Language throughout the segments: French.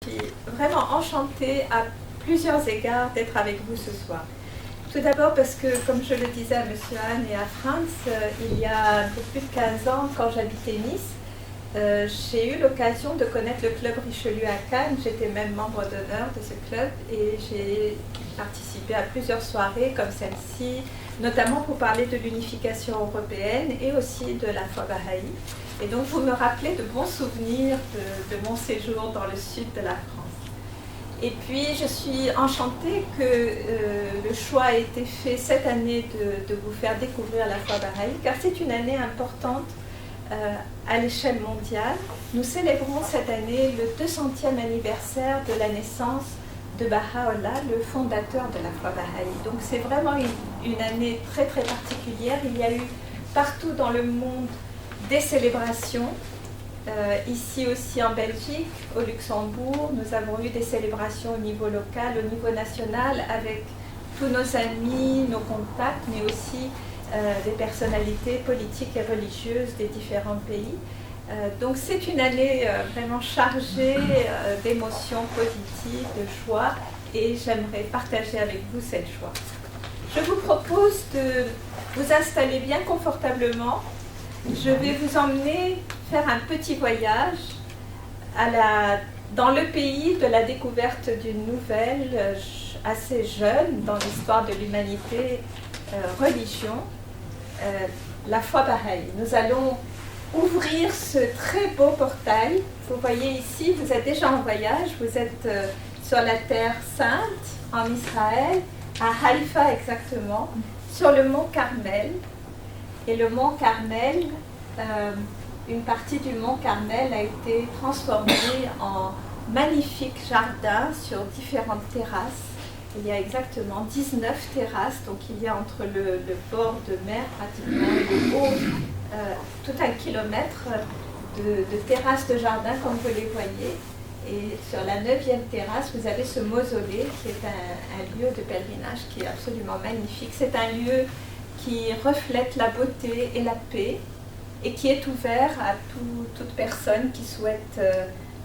suis vraiment enchantée à plusieurs égards d'être avec vous ce soir. Tout d'abord parce que, comme je le disais à M. Hahn et à Franz, il y a un peu plus de 15 ans, quand j'habitais Nice, j'ai eu l'occasion de connaître le club Richelieu à Cannes. J'étais même membre d'honneur de ce club et j'ai participé à plusieurs soirées comme celle-ci, notamment pour parler de l'unification européenne et aussi de la foi bahaï. Et donc vous me rappelez de bons souvenirs de mon séjour dans le sud de la France. Et puis je suis enchantée que le choix ait été fait cette année de vous faire découvrir la foi bahaï, car c'est une année importante à l'échelle mondiale. Nous célébrons cette année le 200e anniversaire de la naissance de Baha'u'llah, le fondateur de la foi bahaï. Donc c'est vraiment une année très très particulière. Il y a eu partout dans le monde des célébrations. Ici aussi en Belgique, au Luxembourg, nous avons eu des célébrations au niveau local, au niveau national, avec tous nos amis, nos contacts, mais aussi des personnalités politiques et religieuses des différents pays. Donc c'est une année vraiment chargée d'émotions positives, de joie, et j'aimerais partager avec vous cette joie. Je vous propose de vous installer bien confortablement. Je vais vous emmener faire un petit voyage dans le pays de la découverte d'une nouvelle assez jeune dans l'histoire de l'humanité, religion, la foi bahaï. Nous allons ouvrir ce très beau portail. Vous voyez ici, vous êtes déjà en voyage, vous êtes sur la terre sainte, en Israël, à Haïfa exactement, sur le mont Carmel. Et le mont Carmel, une partie du mont Carmel a été transformée en magnifique jardin sur différentes terrasses. Il y a exactement 19 terrasses, donc il y a entre le bord de mer pratiquement et le haut, tout un kilomètre de terrasses de jardin comme vous les voyez. Et sur la 9e terrasse, vous avez ce mausolée qui est un lieu de pèlerinage qui est absolument magnifique. C'est un lieu qui reflète la beauté et la paix et qui est ouvert à toute personne qui souhaite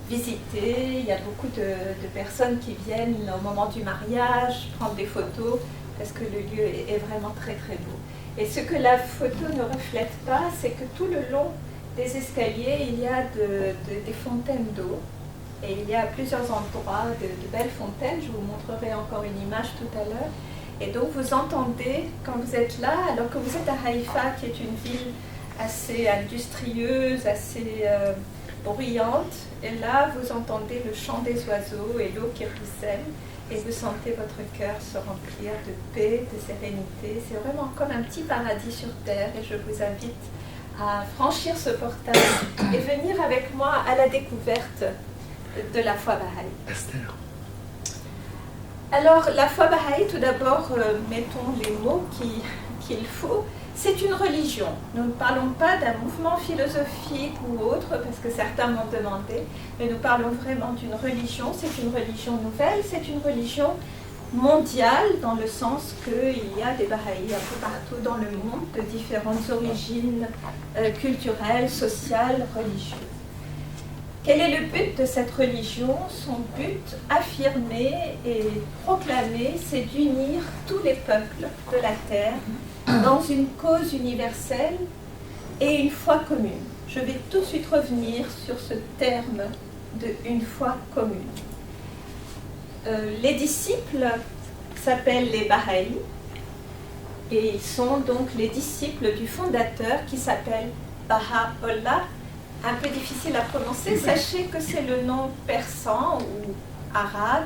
visiter. Il y a beaucoup de personnes qui viennent au moment du mariage prendre des photos parce que le lieu est vraiment très très beau. Et ce que la photo ne reflète pas, c'est que tout le long des escaliers, il y a des fontaines d'eau. Et il y a à plusieurs endroits de belles fontaines. Je vous montrerai encore une image tout à l'heure. Et donc vous entendez, quand vous êtes là, alors que vous êtes à Haïfa, qui est une ville assez industrieuse, assez bruyante, et là vous entendez le chant des oiseaux et l'eau qui ruisselle, et vous sentez votre cœur se remplir de paix, de sérénité. C'est vraiment comme un petit paradis sur terre, et je vous invite à franchir ce portail et venir avec moi à la découverte de la foi bahaï. Esther. Alors, la foi bahaï, tout d'abord, mettons les mots qu'il faut. C'est une religion. Nous ne parlons pas d'un mouvement philosophique ou autre, parce que certains m'ont demandé, mais nous parlons vraiment d'une religion. C'est une religion nouvelle, c'est une religion mondiale, dans le sens qu'il y a des bahaïs un peu partout dans le monde, de différentes origines culturelles, sociales, religieuses. Quel est le but de cette religion? Son but affirmé et proclamé, c'est d'unir tous les peuples de la terre dans une cause universelle et une foi commune. Je vais tout de suite revenir sur ce terme de une foi commune. Les disciples s'appellent les Bahaïs et ils sont donc les disciples du fondateur qui s'appelle Baha'u'llah. Un peu difficile à prononcer, sachez que c'est le nom persan ou arabe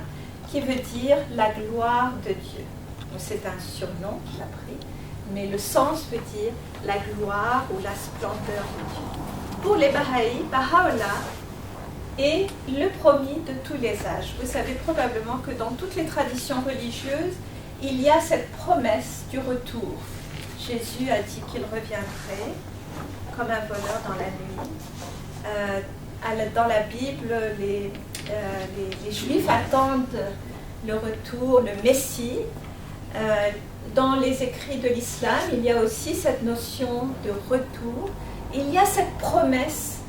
qui veut dire la gloire de Dieu. C'est un surnom qu'il a pris, mais le sens veut dire la gloire ou la splendeur de Dieu. Pour les Bahaïs, Baha'u'llah est le promis de tous les âges. Vous savez probablement que dans toutes les traditions religieuses, il y a cette promesse du retour. Jésus a dit qu'il reviendrait comme un voleur dans la nuit. Dans la Bible, les Juifs attendent le retour, le Messie. Dans les écrits de l'islam, il y a aussi cette notion de retour. Il y a cette promesse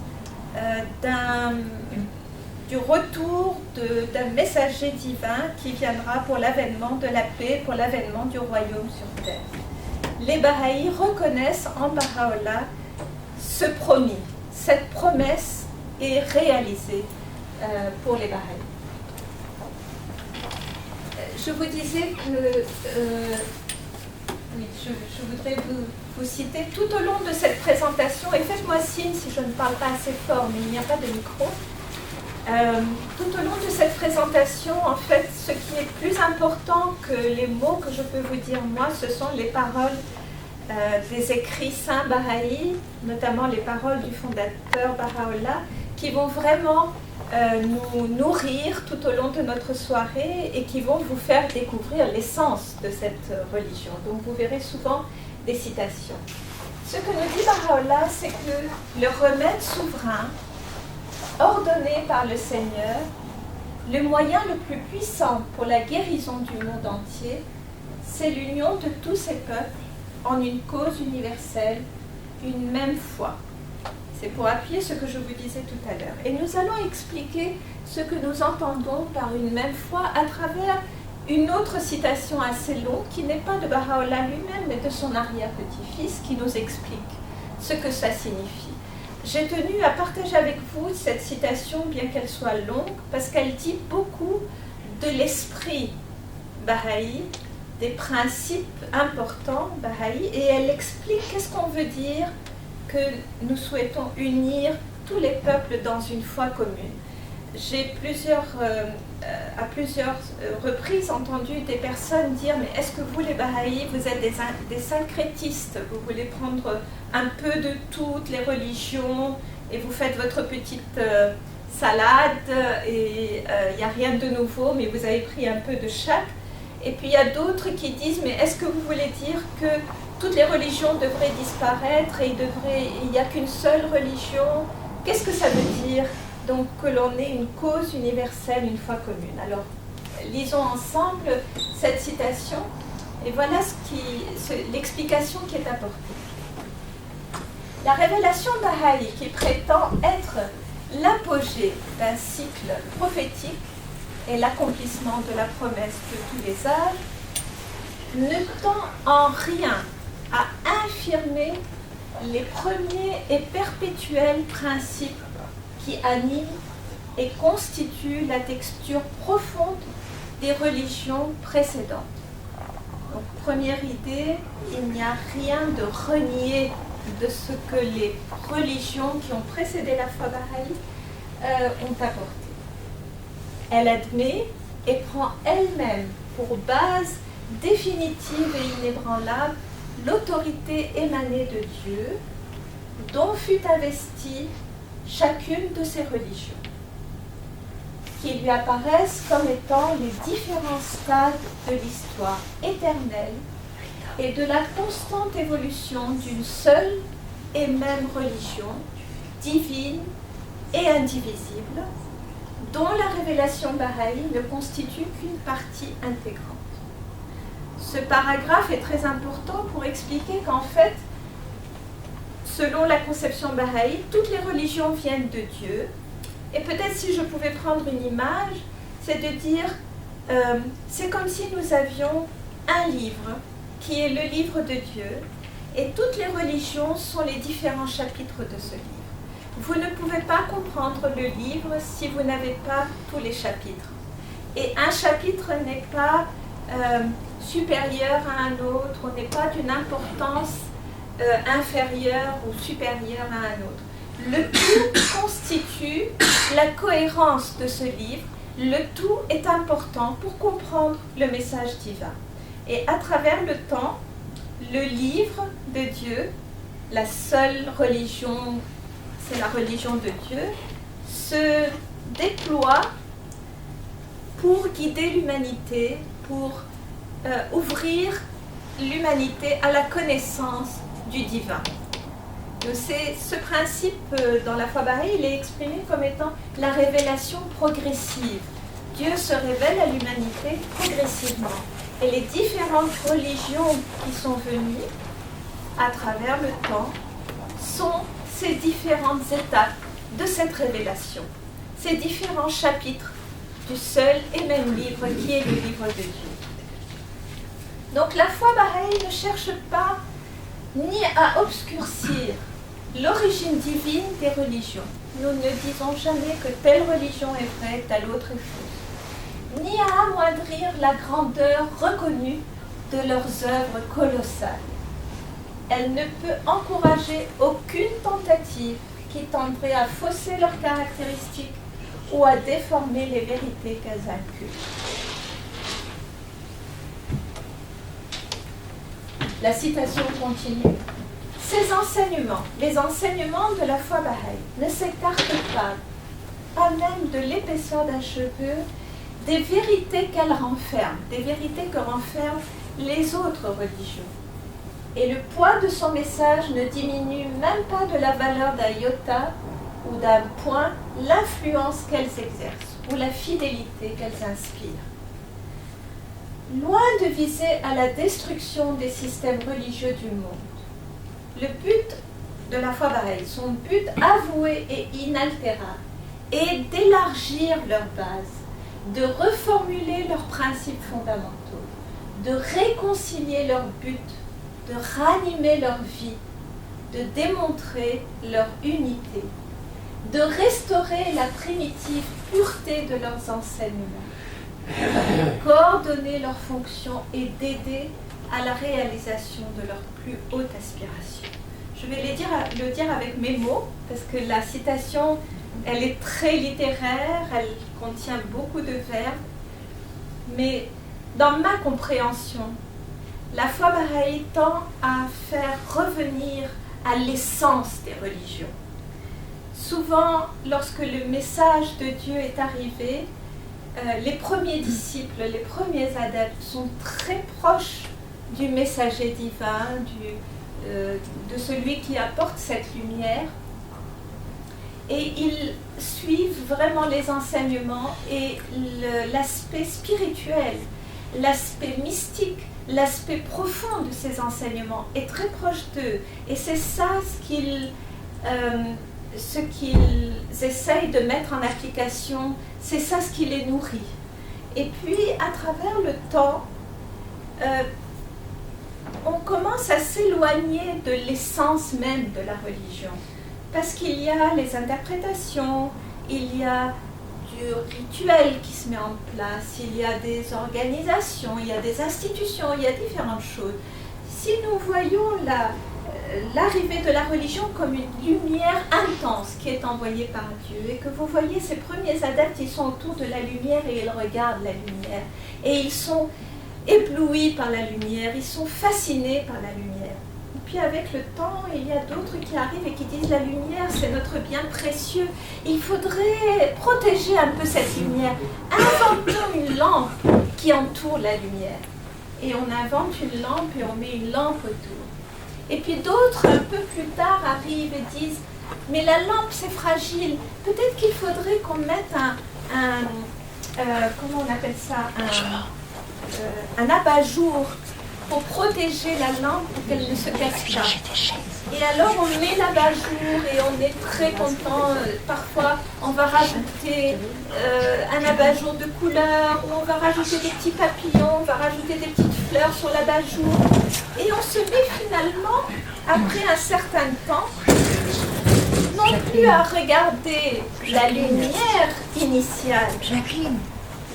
du retour d'un messager divin qui viendra pour l'avènement de la paix, pour l'avènement du royaume sur terre. Les Bahaïs reconnaissent en Baha'u'llah ce promis. Cette promesse est réalisée pour les Bahaïs. Je vous disais que oui, je voudrais vous citer tout au long de cette présentation, et faites-moi signe si je ne parle pas assez fort, mais il n'y a pas de micro. Tout au long de cette présentation, en fait, ce qui est plus important que les mots que je peux vous dire moi, ce sont les paroles des écrits saints Baha'i, notamment les paroles du fondateur Baha'u'llah, qui vont vraiment nous nourrir tout au long de notre soirée et qui vont vous faire découvrir l'essence de cette religion. Donc vous verrez souvent des citations. Ce que nous dit Baha'u'llah, c'est que le remède souverain, ordonné par le Seigneur, le moyen le plus puissant pour la guérison du monde entier, c'est l'union de tous ces peuples en une cause universelle, une même foi. C'est pour appuyer ce que je vous disais tout à l'heure. Et nous allons expliquer ce que nous entendons par une même foi à travers une autre citation assez longue qui n'est pas de Baha'u'llah lui-même, mais de son arrière-petit-fils qui nous explique ce que ça signifie. J'ai tenu à partager avec vous cette citation, bien qu'elle soit longue, parce qu'elle dit beaucoup de l'esprit Baha'i, des principes importants Baha'i, et elle explique qu'est-ce qu'on veut dire que nous souhaitons unir tous les peuples dans une foi commune. J'ai à plusieurs reprises entendu des personnes dire « Mais est-ce que vous, les Bahaïs, vous êtes des syncrétistes? Vous voulez prendre un peu de toutes les religions et vous faites votre petite salade et il n'y a rien de nouveau, mais vous avez pris un peu de chaque. » Et puis il y a d'autres qui disent « Mais est-ce que vous voulez dire que toutes les religions devraient disparaître et il n'y a qu'une seule religion? Qu'est-ce que ça veut dire donc que l'on ait une cause universelle, une foi commune ?» Alors, lisons ensemble cette citation et voilà l'explication qui est apportée. La révélation Baha'i, qui prétend être l'apogée d'un cycle prophétique et l'accomplissement de la promesse de tous les âges, ne tend en rien à infirmer les premiers et perpétuels principes qui animent et constituent la texture profonde des religions précédentes. Donc, première idée, il n'y a rien de renié de ce que les religions qui ont précédé la foi Baha'i ont apporté. Elle admet et prend elle-même pour base définitive et inébranlable l'autorité émanée de Dieu dont fut investie chacune de ces religions, qui lui apparaissent comme étant les différents stades de l'histoire éternelle et de la constante évolution d'une seule et même religion, divine et indivisible, dont la révélation Baha'i ne constitue qu'une partie intégrante. Ce paragraphe est très important pour expliquer qu'en fait, selon la conception Baha'i, toutes les religions viennent de Dieu. Et peut-être si je pouvais prendre une image, c'est de dire, c'est comme si nous avions un livre qui est le livre de Dieu, et toutes les religions sont les différents chapitres de ce livre. Vous ne pouvez pas comprendre le livre si vous n'avez pas tous les chapitres. Et un chapitre n'est pas supérieur à un autre, on n'est pas d'une importance inférieure ou supérieure à un autre. Le tout constitue la cohérence de ce livre. Le tout est important pour comprendre le message divin. Et à travers le temps, le livre de Dieu, la seule religion, c'est la religion de Dieu, se déploie pour guider l'humanité, pour ouvrir l'humanité à la connaissance du divin. Ce principe dans la foi Baha'i, il est exprimé comme étant la révélation progressive. Dieu se révèle à l'humanité progressivement. Et les différentes religions qui sont venues à travers le temps sont ces différentes étapes de cette révélation. ces différents chapitres du seul et même livre qui est le livre de Dieu. Donc la foi bahaï ne cherche pas ni à obscurcir l'origine divine des religions. Nous ne disons jamais que telle religion est vraie, telle autre est fausse, ni à amoindrir la grandeur reconnue de leurs œuvres colossales. Elle ne peut encourager aucune tentative qui tendrait à fausser leurs caractéristiques ou à déformer les vérités qu'elles inculquent. La citation continue. Ces enseignements, les enseignements de la foi bahaï, ne s'écartent pas même de l'épaisseur d'un cheveu, des vérités qu'elle renferme, des vérités que renferment les autres religions. Et le poids de son message ne diminue même pas de la valeur d'un iota ou d'un point l'influence qu'elles exercent ou la fidélité qu'elles inspirent. Loin de viser à la destruction des systèmes religieux du monde, le but de la foi bahaï, son but avoué et inaltérable, est d'élargir leur base, de reformuler leurs principes fondamentaux, de réconcilier leur but, de ranimer leur vie, de démontrer leur unité, de restaurer la primitive pureté de leurs enseignements, de coordonner leurs fonctions et d'aider à la réalisation de leurs plus hautes aspirations. Je vais le dire avec mes mots, parce que la citation, elle est très littéraire, elle contient beaucoup de verbes, mais dans ma compréhension, la foi bahaï tend à faire revenir à l'essence des religions. Souvent, lorsque le message de Dieu est arrivé, les premiers disciples, les premiers adeptes sont très proches du messager divin, de celui qui apporte cette lumière. Et ils suivent vraiment les enseignements et l'aspect spirituel, l'aspect mystique, l'aspect profond de ces enseignements est très proche d'eux. Et c'est ça ce qu'ils essayent de mettre en application, c'est ça ce qui les nourrit. Et puis, à travers le temps, on commence à s'éloigner de l'essence même de la religion. Parce qu'il y a les interprétations, il y a du rituel qui se met en place, il y a des organisations, il y a des institutions, il y a différentes choses. Si nous voyons l'arrivée de la religion comme une lumière intense qui est envoyée par Dieu, et que vous voyez ces premiers adeptes, ils sont autour de la lumière et ils regardent la lumière, et ils sont éblouis par la lumière, ils sont fascinés par la lumière. Et puis avec le temps, il y a d'autres qui arrivent et qui disent la lumière, c'est notre bien précieux. Il faudrait protéger un peu cette lumière. Inventons une lampe qui entoure la lumière. Et on invente une lampe et on met une lampe autour. Et puis d'autres, un peu plus tard, arrivent et disent mais la lampe c'est fragile. Peut-être qu'il faudrait qu'on mette comment on appelle ça, un abat-jour pour protéger la lampe pour qu'elle ne se casse pas. Et alors on met l'abat-jour et on est très content. Parfois on va rajouter un abat-jour de couleur, ou on va rajouter des petits papillons, on va rajouter des petites fleurs sur l'abat-jour. Et on se met finalement, après un certain temps, non plus à regarder la lumière initiale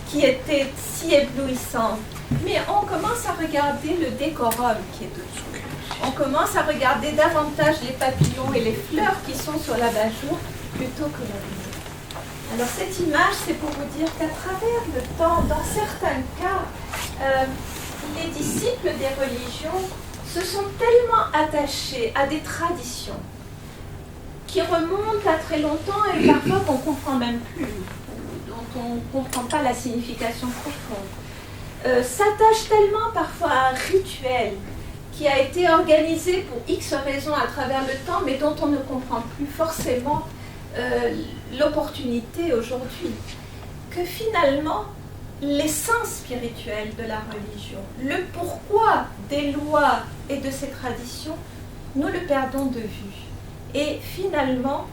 qui était si éblouissante, mais on commence à regarder le décorum qui est dessous. On commence à regarder davantage les papillons et les fleurs qui sont sur l'abat-jour plutôt que la lumière. Alors cette image, c'est pour vous dire qu'à travers le temps, dans certains cas, les disciples des religions se sont tellement attachés à des traditions qui remontent à très longtemps et parfois qu'on ne comprend même plus, dont on ne comprend pas la signification profonde. S'attachent tellement parfois à un rituel qui a été organisé pour X raisons à travers le temps, mais dont on ne comprend plus forcément l'opportunité aujourd'hui, que finalement, l'essence spirituelle de la religion, le pourquoi des lois et de ces traditions, nous le perdons de vue. Et finalement,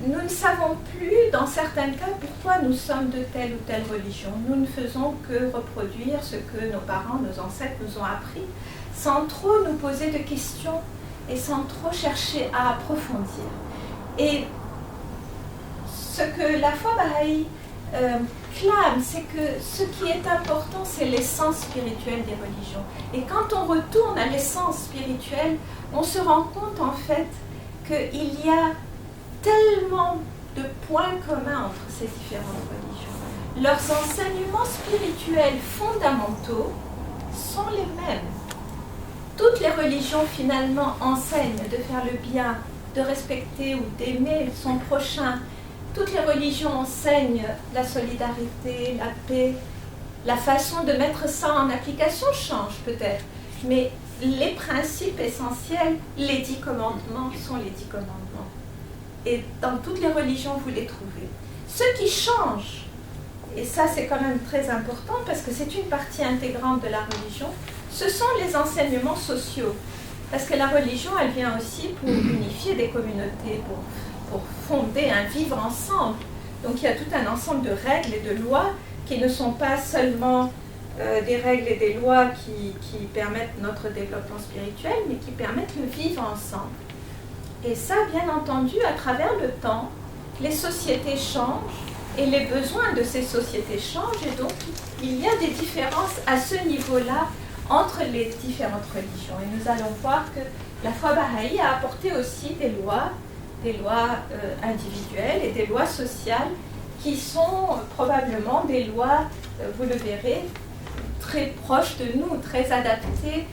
nous ne savons plus, dans certains cas, pourquoi nous sommes de telle ou telle religion. Nous ne faisons que reproduire ce que nos parents, nos ancêtres nous ont appris, sans trop nous poser de questions et sans trop chercher à approfondir. Et ce que la foi bahaï clame, c'est que ce qui est important, c'est l'essence spirituelle des religions. Et quand on retourne à l'essence spirituelle, on se rend compte en fait qu'il y a tellement de points communs entre ces différentes religions. Leurs enseignements spirituels fondamentaux sont les mêmes. Toutes les religions finalement enseignent de faire le bien, de respecter ou d'aimer son prochain. Toutes les religions enseignent la solidarité, la paix. La façon de mettre ça en application change peut-être, mais les principes essentiels, les 10 commandements sont les 10 commandements. Et dans toutes les religions, vous les trouvez. Ce qui change, et ça c'est quand même très important parce que c'est une partie intégrante de la religion, ce sont les enseignements sociaux. Parce que la religion, elle vient aussi pour unifier des communautés, pour fonder un vivre ensemble. Donc il y a tout un ensemble de règles et de lois qui ne sont pas seulement des règles et des lois qui permettent notre développement spirituel, mais qui permettent le vivre ensemble. Et ça, bien entendu, à travers le temps, les sociétés changent et les besoins de ces sociétés changent. Et donc, il y a des différences à ce niveau-là entre les différentes religions. Et nous allons voir que la foi bahaï a apporté aussi des lois individuelles et des lois sociales qui sont probablement des lois, vous le verrez, très proches de nous, très adaptées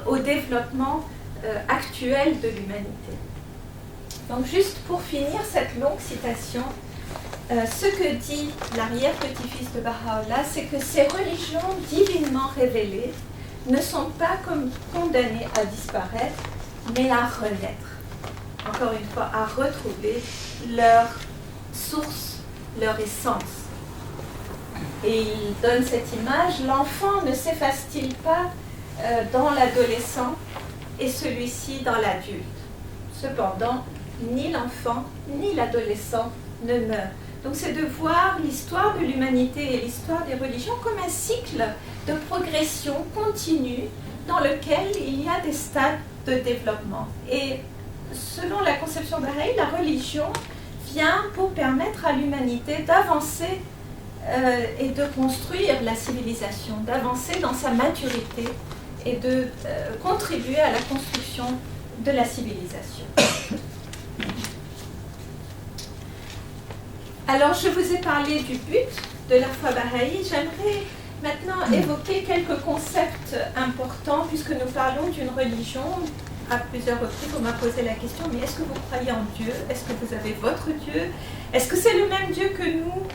au développement actuel de l'humanité. Donc juste pour finir cette longue citation, ce que dit l'arrière-petit-fils de Baha'u'llah, c'est que ces religions divinement révélées ne sont pas comme condamnées à disparaître, mais à renaître. Encore une fois, à retrouver leur source, leur essence. Et il donne cette image, l'enfant ne s'efface-t-il pas dans l'adolescent et celui-ci dans l'adulte. Cependant, ni l'enfant ni l'adolescent ne meurent. Donc c'est de voir l'histoire de l'humanité et l'histoire des religions comme un cycle de progression continue dans lequel il y a des stades de développement. Et selon la conception bahaï, la religion vient pour permettre à l'humanité d'avancer et de construire la civilisation, d'avancer dans sa maturité et de contribuer à la construction de la civilisation. Alors, je vous ai parlé du but de la foi bahaï. J'aimerais maintenant évoquer quelques concepts importants, puisque nous parlons d'une religion. À plusieurs reprises, on m'a posé la question, mais est-ce que vous croyez en Dieu? Est-ce que vous avez votre Dieu? Est-ce que c'est le même Dieu que nous?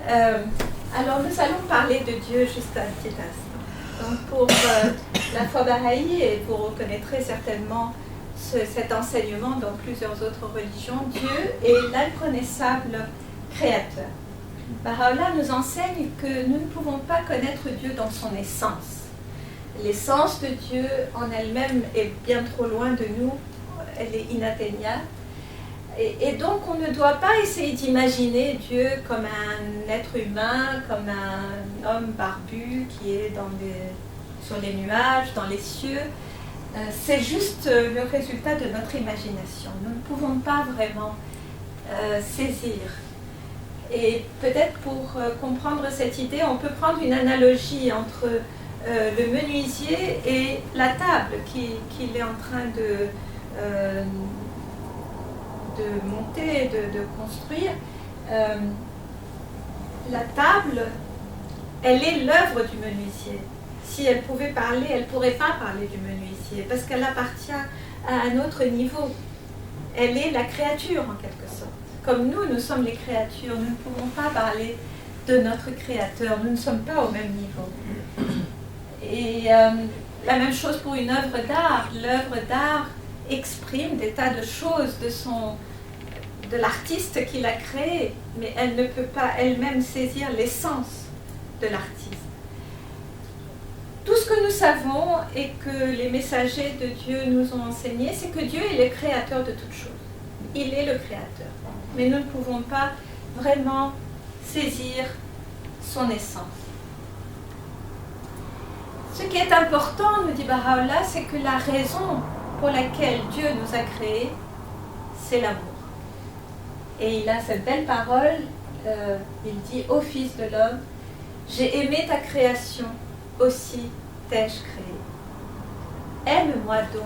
Alors, nous allons parler de Dieu juste un petit instant. Donc, pour la foi bahaï, et vous reconnaîtrez certainement cet enseignement dans plusieurs autres religions, Dieu est l'inconnaissable créateur. Baha'u'llah nous enseigne que nous ne pouvons pas connaître Dieu dans son essence. L'essence de Dieu en elle-même est bien trop loin de nous, elle est inatteignable. Et donc on ne doit pas essayer d'imaginer Dieu comme un être humain, comme un homme barbu qui est sur les nuages, dans les cieux. C'est juste le résultat de notre imagination. Nous ne pouvons pas vraiment saisir. Et peut-être pour comprendre cette idée, on peut prendre une analogie entre le menuisier et la table qu'il est en train de monter, de construire. La table, elle est l'œuvre du menuisier. Si elle pouvait parler, elle ne pourrait pas parler du menuisier, parce qu'elle appartient à un autre niveau. Elle est la créature, en quelque sorte. Comme nous, nous sommes les créatures, nous ne pouvons pas parler de notre créateur, nous ne sommes pas au même niveau. Et la même chose pour une œuvre d'art. L'œuvre d'art exprime des tas de choses de l'artiste qui l'a créée, mais elle ne peut pas elle-même saisir l'essence de l'artiste. Tout ce que nous savons et que les messagers de Dieu nous ont enseigné, c'est que Dieu est le créateur de toutes choses. Il est le créateur. mais nous ne pouvons pas vraiment saisir son essence. Ce qui est important, nous dit Baha'u'llah, c'est que la raison pour laquelle Dieu nous a créés, c'est l'amour. Et il a cette belle parole, il dit « Ô fils de l'homme, j'ai aimé ta création, aussi t'ai-je créé. Aime-moi donc,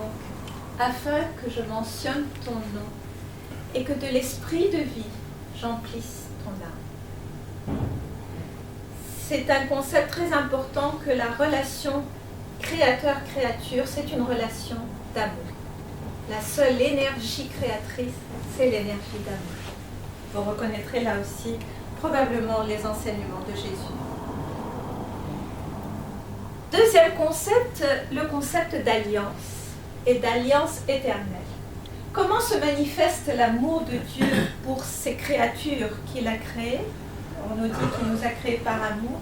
afin que je mentionne ton nom, et que de l'esprit de vie, j'emplisse ton âme. » C'est un concept très important que la relation créateur-créature, c'est une relation d'amour. La seule énergie créatrice, c'est l'énergie d'amour. Vous reconnaîtrez là aussi probablement les enseignements de Jésus. Deuxième concept, le concept d'alliance et d'alliance éternelle. Comment se manifeste l'amour de Dieu pour ces créatures qu'il a créées? On nous dit qu'il nous a créés par amour.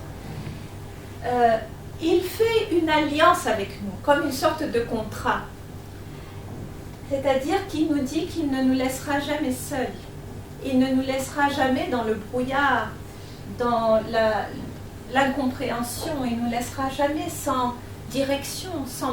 Il fait une alliance avec nous, comme une sorte de contrat. C'est-à-dire qu'il nous dit qu'il ne nous laissera jamais seuls. Il ne nous laissera jamais dans le brouillard, dans l'incompréhension. Il ne nous laissera jamais sans direction, sans